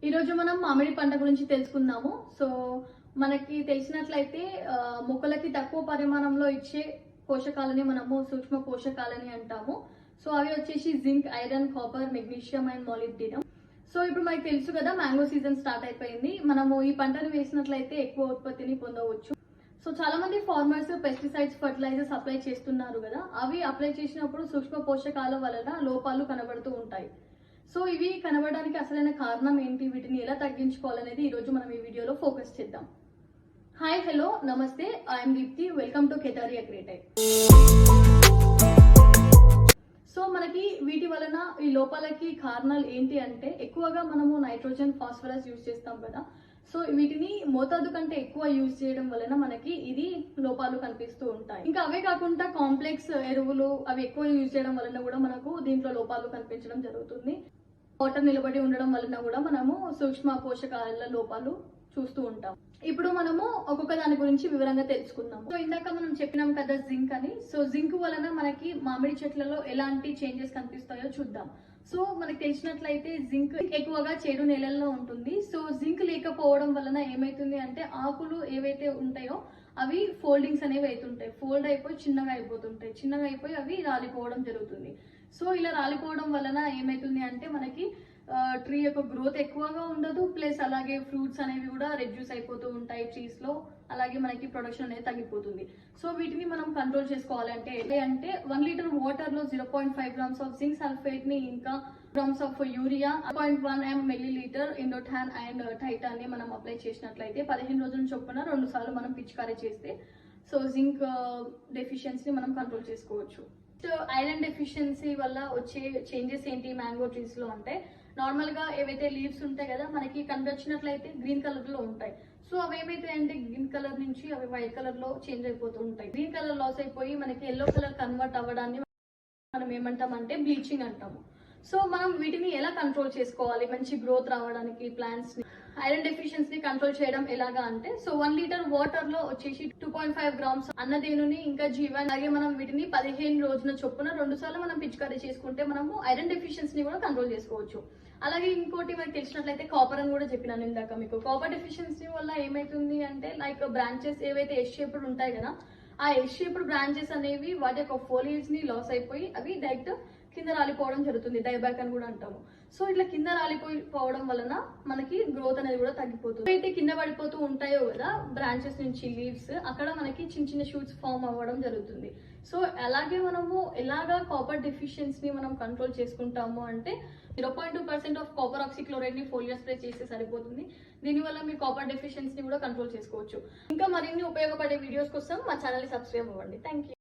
ఈ రోజు మనం మామిడి పంట గురించి తెలుసుకుందాము. సో మనకి తెలిసినట్లయితే మొక్కలకి తక్కువ పరిమాణంలో ఇచ్చే పోషకాలని మనము సూక్ష్మ పోషకాలని అంటాము. సో అవి వచ్చేసి zinc, iron, copper, magnesium and molybdenum. So ఇప్పుడు మనకి తెలుసు కదా, మ్యాంగో సీజన్ స్టార్ట్ అయిపోయింది. మనము ఈ పంటను వేసినట్లయితే ఎక్కువ ఉత్పత్తిని పొందవచ్చు. సో చాలా మంది ఫార్మర్స్ పెస్టిసైడ్స్, ఫర్టిలైజర్స్ అప్లై చేస్తున్నారు కదా, అవి అప్లై చేసినప్పుడు సూక్ష్మ పోషకాల వలన లోపాలు కనబడుతూ ఉంటాయి. సో ఇవి కనబడడానికి అసలైన కారణం ఏంటి, వీటిని ఎలా తగ్గించుకోవాలనేది ఈ రోజు మనం ఈ వీడియోలో ఫోకస్ చేద్దాం. హాయ్, హలో, నమస్తే, I'm Deepti. Welcome to Kedari Agritech. So మనకి వీటి వలన ఈ లోపాలకి కారణాలు ఏంటి అంటే, ఎక్కువగా మనము నైట్రోజన్, ఫాస్ఫరస్ యూజ్ చేస్తాం కదా. సో వీటిని మోతాదు కంటే ఎక్కువ యూజ్ చేయడం వలన మనకి ఇది లోపాలు కనిపిస్తూ ఉంటాయి. ఇంకా అవే కాకుండా కాంప్లెక్స్ ఎరువులు అవి ఎక్కువ యూజ్ చేయడం వలన కూడా మనకు దీంట్లో లోపాలు కనిపించడం జరుగుతుంది. వాటర్ నిలబడి ఉండడం వలన కూడా మనము సూక్ష్మ పోషకాల లోపాలు చూస్తూ ఉంటాం. ఇప్పుడు మనము ఒక్కొక్క దాని గురించి వివరంగా తెలుసుకుందాం. సో ఇందాక మనం చెప్పినాం కదా జింక్ అని. సో జింక్ వలన మనకి మామిడి చెట్లలో ఎలాంటి చేంజెస్ కనిపిస్తాయో చూద్దాం. సో మనకి తెలిసినట్లయితే జింక్ ఎక్కువగా చేడు నేలల్లో ఉంటుంది. సో జింక్ లేకపోవడం వలన ఏమైతుంది అంటే, ఆకులు ఏవైతే ఉంటాయో అవి ఫోల్డింగ్స్ అనేవి అవుతుంటాయి. ఫోల్డ్ అయిపోయి చిన్నగా అయిపోతుంటాయి. చిన్నగా అయిపోయి అవి రాలిపోవడం జరుగుతుంది. సో ఇలా రాలిపోవడం వలన ఏమైతుంది అంటే, మనకి ట్రీ యొక్క గ్రోత్ ఎక్కువగా ఉండదు, ప్లస్ అలాగే ఫ్రూట్స్ అనేవి కూడా రెడ్యూస్ అయిపోతూ ఉంటాయి ట్రీస్ లో. అలాగే మనకి ప్రొడక్షన్ అనేది తగ్గిపోతుంది. సో వీటిని మనం కంట్రోల్ చేసుకోవాలంటే 1 లీటర్ వాటర్ లో 0.5 గ్రామ్స్ ఆఫ్ జింక్ సల్ఫేట్ ని, ఇంకా గ్రామ్స్ ఆఫ్ యూరియా, 0.1 ml ఇండోథాన్ అండ్ టైటాన్ ని మనం అప్లై చేసినట్లయితే 15 రోజుల చొప్పున 2 సార్లు మనం పిచికారీ చేస్తే సో జింక్ డెఫిషియన్సీ మనం కంట్రోల్ చేసుకోవచ్చు. ఐరన్ డెఫిషియన్సీ వల్ల వచ్చే చేంజెస్ ఏంటి మ్యాంగో ట్రీస్ లో అంటే, నార్మల్ గా ఏవైతే లీవ్స్ ఉంటాయి కదా, మనకి కనిపించినట్లయితే గ్రీన్ కలర్ లో ఉంటాయి. సో అవి ఏమైతే అంటే గ్రీన్ కలర్ నుంచి అవి వైట్ కలర్ లో చేంజ్ అయిపోతూ ఉంటాయి. గ్రీన్ కలర్ లాస్ అయిపోయి మనకి ఎల్లో కలర్ కన్వర్ట్ అవ్వడాన్ని మనం ఏమంటామంటే బ్లీచింగ్ అంటాము. సో మనం వీటిని ఎలా కంట్రోల్ చేసుకోవాలి మంచి గ్రోత్ రావడానికి ప్లాంట్స్ ని? ఐరన్ డెఫిషియన్సీ కంట్రోల్ చేయడం ఎలాగా అంటే, సో 1 లీటర్ వాటర్ లో వచ్చేసి 2.5 గ్రామ్స్ అన్నదేనుని, ఇంకా జీవన్, అలాగే మనం వీటిని 15 రోజుల చొప్పున 2 సార్లు మనం పిచికారీ చేసుకుంటే మనము ఐరన్ డెఫిషియన్సీని కూడా కంట్రోల్ చేసుకోవచ్చు. అలాగే ఇంకోటి మనకి తెలిసినట్లయితే కాపర్ అని కూడా చెప్పినాను ఇందాక మీకు. కాపర్ డెఫిషియన్సీ వల్ల ఏమైతుంది అంటే, లైక్ బ్రాంచెస్ ఏవైతే ఎస్ షేప్డ్ ఉంటాయి కదా, ఆ ఎస్ షేప్డ్ బ్రాంచెస్ అనేవి వాటి యొక్క ఫోలియేజ్ ని లాస్ అయిపోయి అవి డైరెక్ట్ కింద రాలిపోవడం జరుగుతుంది. డైబ్యాక్ అని కూడా అంటాము. సో ఇట్లా కింద రాలిపోవడం వలన మనకి గ్రోత్ అనేది కూడా తగ్గిపోతుంది. అయితే కింద పడిపోతూ ఉంటాయో కదా బ్రాంచెస్ నుంచి లీవ్స్, అక్కడ మనకి చిన్న చిన్న షూట్స్ ఫామ్ అవ్వడం జరుగుతుంది. సో అలాగే మనము ఎలాగా కాపర్ డెఫిషియన్సీని మనం కంట్రోల్ చేసుకుంటాము అంటే, 0.2% ఆఫ్ కాపర్ ఆక్సిక్లోరైడ్ ని ఫోలియర్ స్ప్రే చేస్తే సరిపోతుంది. దీనివల్ల మీ కాపర్ డెఫిషియన్సీని కూడా కంట్రోల్ చేసుకోవచ్చు. ఇంకా మరిన్ని ఉపయోగపడే వీడియోస్ కోసం మా ఛానల్ ని సబ్స్క్రైబ్ అవ్వండి. Thank you.